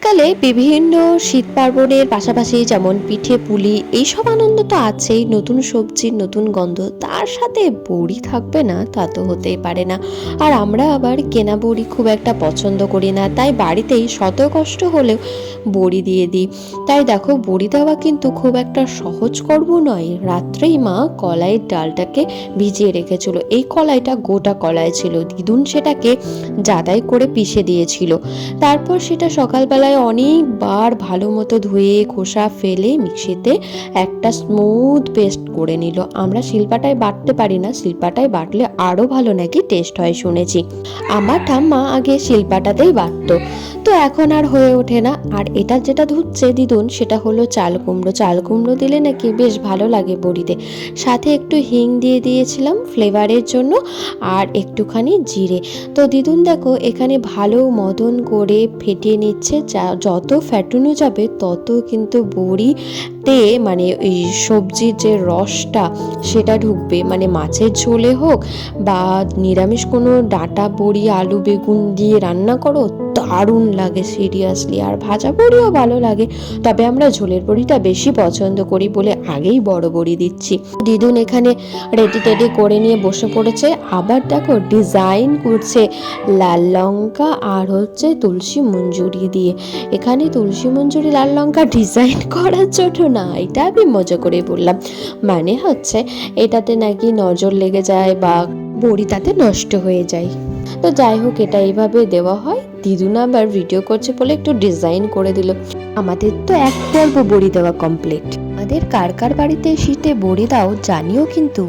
শীতকালে বিভিন্ন শীত পার্বণের পাশাপাশি যেমন পিঠে পুলি এইসব আনন্দ তো আছেই, নতুন সবজির নতুন গন্ধ, তার সাথে বড়ি থাকবে না তা তো হতেই পারে না। আর আমরা আবার কেনা বড়ি খুব একটা পছন্দ করি না, তাই বাড়িতেই শত কষ্ট হলেও বড়ি দিয়ে দিই। তাই দেখো, বড়ি দেওয়া কিন্তু খুব একটা সহজ কর্ম নয়। রাত্রেই মা কলাইয়ের ডালটাকে ভিজিয়ে রেখেছিল। এই কলাইটা গোটা কলাই ছিল, দিদুন সেটাকে জাদাই করে পিষে দিয়েছিল। তারপর সেটা সকালবেলায় অনেকবার ভালো মতো ধুয়ে খোসা ফেলে মিক্সিতে একটা স্মুথ পেস্ট করে নিল। আমরা শিলপাটায় বাটতে পারি না, শিলপাটায় বাটলে আরও ভালো নাকি টেস্ট হয় শুনেছি। আমার ঠাম্মা আগে শিলপাটাতেই বাটতো, তো এখন আর হয়ে ওঠে না। আর এটা যেটা ধুচ্ছে দিদুন, সেটা হলো চাল কুমড়ো। চাল কুমড়ো দিলে নাকি বেশ ভালো লাগে বড়িতে। সাথে একটু হিং দিয়ে দিয়েছিলাম ফ্লেভারের জন্য, আর একটুখানি জিরে। তো দিদুন দেখো এখানে ভালো মতন করে ফেটিয়ে নিচ্ছে। যত ফ্যাটানো যাবে তত কিন্তু বড়িতে মানে এই সবজির যে রসটা সেটা ঢুকবে। মানে মাছের ঝোলে হোক বা নিরামিষ কোনো ডাঁটা বড়ি আলু বেগুন দিয়ে রান্না করো, দারুণ লাগে সিরিয়াসলি। আর ভাজা বড়িও ভালো লাগে, তবে আমরা ঝোলের বড়িটা বেশি পছন্দ করি বলে আগেই বড় বড়ি দিচ্ছি। দিদুন এখানে রেডি টেডি করে নিয়ে বসে পড়েছে। আবার দেখো ডিজাইন করছে লাল লঙ্কা আর হচ্ছে তুলসী মঞ্জুরি দিয়ে। এখানে তুলসী মঞ্জুরি লাল লঙ্কা ডিজাইন করার জন্য না, এটা আমি মজা করে বললাম। মানে হচ্ছে এটাতে নাকি নজর লেগে যায় বা বড়ি তাতে নষ্ট হয়ে যায়। তো যাই হোক, এটা এইভাবে দেওয়া হয়। দিদুন আবার ভিডিও করছে বলে একটু ডিজাইন করে দিল। আমাদের তো এক পর্ব বড়ি দেওয়া কমপ্লিট। আমাদের কার কার বাড়িতে শীতে বড়ি দাও জানিও কিন্তু।